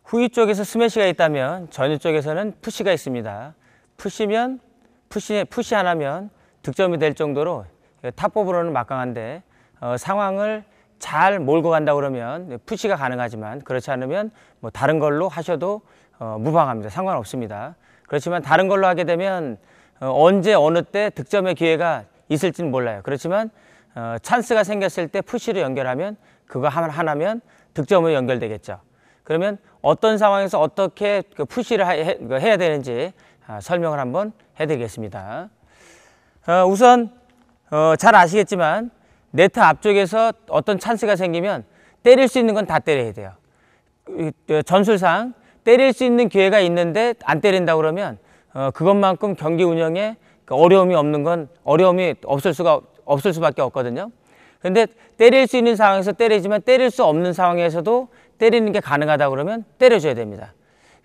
후위 쪽에서 스매시가 있다면 전위 쪽에서는 푸시가 있습니다. 푸시면 푸시 하나면 득점이 될 정도로 탑법으로는 막강한데 상황을 잘 몰고 간다 그러면 푸시가 가능하지만 그렇지 않으면 뭐 다른 걸로 하셔도 무방합니다. 상관없습니다. 그렇지만 다른 걸로 하게 되면 언제 어느 때 득점의 기회가 있을지는 몰라요. 그렇지만 찬스가 생겼을 때 푸시로 연결하면 그거 하나면 득점으로 연결되겠죠. 그러면 어떤 상황에서 어떻게 푸시를 해야 되는지 설명을 한번 해드리겠습니다. 우선 잘 아시겠지만 네트 앞쪽에서 어떤 찬스가 생기면 때릴 수 있는 건 다 때려야 돼요. 전술상 때릴 수 있는 기회가 있는데 안 때린다 그러면 그것만큼 경기 운영에 어려움이 없을 수밖에 없거든요. 근데 때릴 수 있는 상황에서 때리지만 때릴 수 없는 상황에서도 때리는 게 가능하다 그러면 때려줘야 됩니다.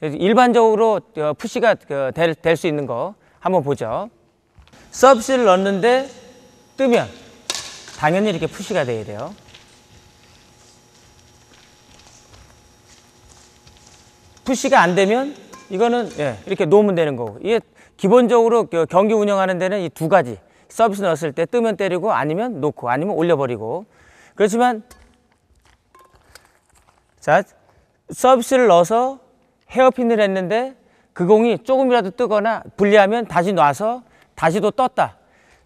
일반적으로 푸시가 될 수 있는 거 한번 보죠. 서비스를 넣는데 뜨면 당연히 이렇게 푸시가 돼야 돼요. 푸시가 안 되면 이거는 이렇게 놓으면 되는 거고, 이게 기본적으로 경기 운영하는 데는 이 두 가지, 서비스 넣었을 때 뜨면 때리고 아니면 놓고 아니면 올려버리고. 그렇지만 자, 서비스를 넣어서 헤어핀을 했는데 그 공이 조금이라도 뜨거나 불리하면 다시 놔서 다시 또 떴다.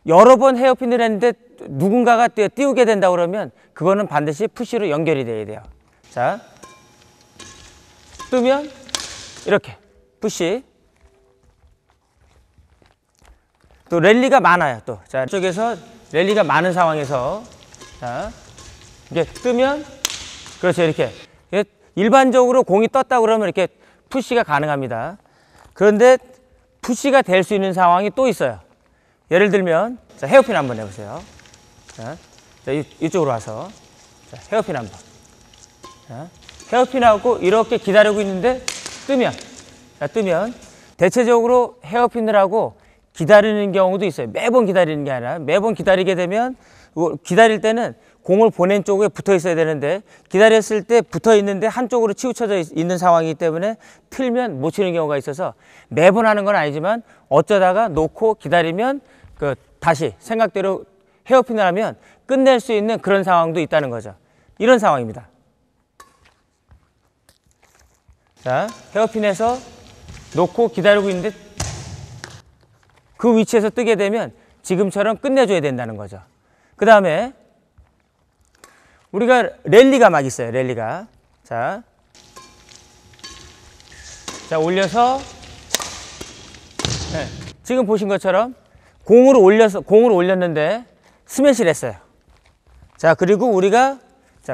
여러 번 헤어핀을 했는데 누군가가 띄우게 된다 그러면 그거는 반드시 푸시로 연결이 돼야 돼요. 자, 뜨면 이렇게 푸시. 또 랠리가 많아요. 또 자, 이쪽에서 랠리가 많은 상황에서 자, 이게 뜨면 그렇죠. 이렇게 일반적으로 공이 떴다 그러면 이렇게 푸시가 가능합니다. 그런데 푸시가 될 수 있는 상황이 또 있어요. 예를 들면 자, 헤어핀 한번 해보세요. 자, 이쪽으로 와서 자, 헤어핀 한번. 자, 헤어핀하고 이렇게 기다리고 있는데 뜨면, 자, 뜨면 대체적으로 헤어핀을 하고 기다리는 경우도 있어요. 매번 기다리는 게 아니라 매번 기다리게 되면 기다릴 때는 공을 보낸 쪽에 붙어 있어야 되는데 기다렸을 때 붙어 있는데 한쪽으로 치우쳐져 있는 상황이기 때문에 틀면 못 치는 경우가 있어서 매번 하는 건 아니지만 어쩌다가 놓고 기다리면 다시 생각대로 헤어핀을 하면 끝낼 수 있는 그런 상황도 있다는 거죠. 이런 상황입니다. 자, 헤어핀에서 놓고 기다리고 있는데 그 위치에서 뜨게 되면 지금처럼 끝내줘야 된다는 거죠. 그 다음에 우리가 랠리가 막 있어요. 랠리가. 자, 올려서 지금 보신 것처럼 공을 올렸는데 스매시를 했어요. 자, 그리고 우리가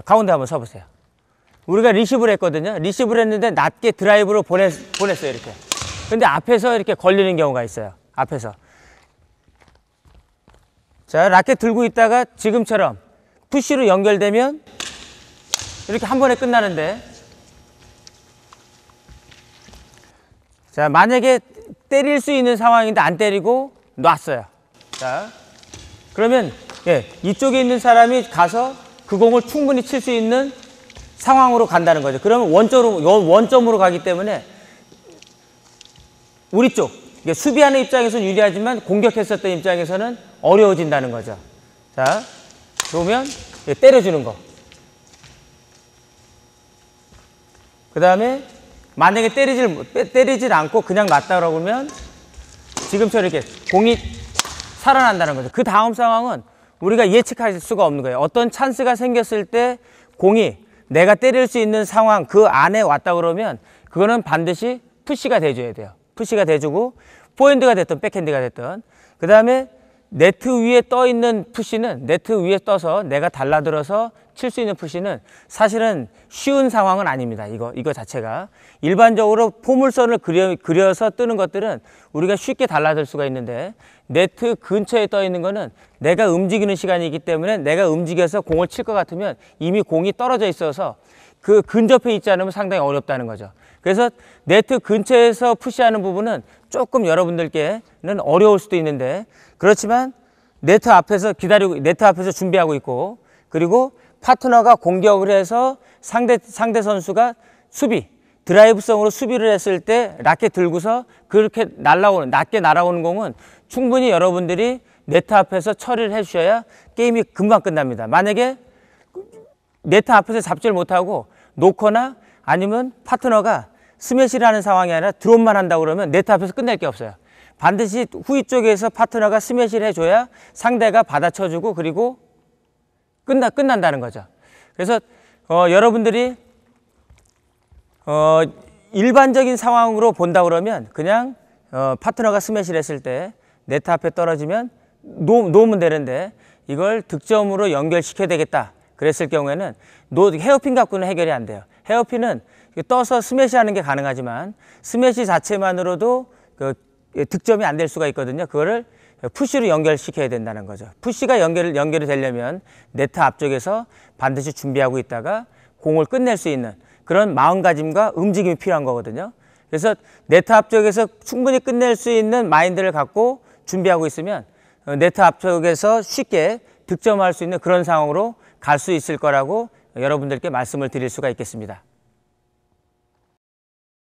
가운데 한번 서보세요. 우리가 리시브를 했거든요. 리시브를 했는데 낮게 드라이브로 보냈어요. 이렇게. 근데 앞에서 이렇게 걸리는 경우가 있어요. 앞에서. 자, 라켓 들고 있다가 지금처럼 푸시로 연결되면 이렇게 한 번에 끝나는데, 자, 만약에 때릴 수 있는 상황인데 안 때리고 놨어요. 자, 그러면 이쪽에 있는 사람이 가서 그 공을 충분히 칠 수 있는 상황으로 간다는 거죠. 그러면 원점으로 가기 때문에 우리 쪽 수비하는 입장에서는 유리하지만 공격했었던 입장에서는 어려워진다는 거죠. 자, 그러면 때려주는 거. 그 다음에 만약에 때리질 않고 그냥 놨다 그러면 지금처럼 이렇게 공이 살아난다는 거죠. 그 다음 상황은 우리가 예측할 수가 없는 거예요. 어떤 찬스가 생겼을 때 공이 내가 때릴 수 있는 상황 그 안에 왔다 그러면 그거는 반드시 푸시가 돼줘야 돼요. 푸시가 돼주고 포핸드가 됐든 백핸드가 됐든. 그 다음에 네트 위에 떠 있는 푸시는 네트 위에 떠서 내가 달라들어서 칠 수 있는 푸시는 사실은 쉬운 상황은 아닙니다. 이거 자체가 일반적으로 포물선을 그려서 뜨는 것들은 우리가 쉽게 달라들 수가 있는데 네트 근처에 떠 있는 거는 내가 움직이는 시간이기 때문에 내가 움직여서 공을 칠 것 같으면 이미 공이 떨어져 있어서 그 근접해 있지 않으면 상당히 어렵다는 거죠. 그래서 네트 근처에서 푸시하는 부분은 조금 여러분들께는 어려울 수도 있는데, 그렇지만 네트 앞에서 준비하고 있고, 그리고 파트너가 공격을 해서 상대 선수가 수비, 드라이브성으로 수비를 했을 때 라켓 들고서 그렇게 낮게 날아오는 공은 충분히 여러분들이 네트 앞에서 처리를 해주셔야 게임이 금방 끝납니다. 만약에 네트 앞에서 잡지를 못하고 놓거나 아니면 파트너가 스매시를 하는 상황이 아니라 드롭만 한다고 그러면 네트 앞에서 끝낼 게 없어요. 반드시 후위 쪽에서 파트너가 스매시를 해줘야 상대가 받아쳐주고 그리고 끝난다는 거죠. 그래서 여러분들이 일반적인 상황으로 본다 그러면 그냥 파트너가 스매시를 했을 때 네트 앞에 떨어지면 놓으면 되는데 이걸 득점으로 연결시켜야 되겠다 그랬을 경우에는 헤어핀 갖고는 해결이 안 돼요. 헤어핀은 떠서 스매시 하는 게 가능하지만 스매시 자체만으로도 득점이 안 될 수가 있거든요. 그거를 푸시로 연결시켜야 된다는 거죠. 푸시가 연결이 되려면 네트 앞쪽에서 반드시 준비하고 있다가 공을 끝낼 수 있는 그런 마음가짐과 움직임이 필요한 거거든요. 그래서 네트 앞쪽에서 충분히 끝낼 수 있는 마인드를 갖고 준비하고 있으면 네트 앞쪽에서 쉽게 득점할 수 있는 그런 상황으로 갈 수 있을 거라고 여러분들께 말씀을 드릴 수가 있겠습니다.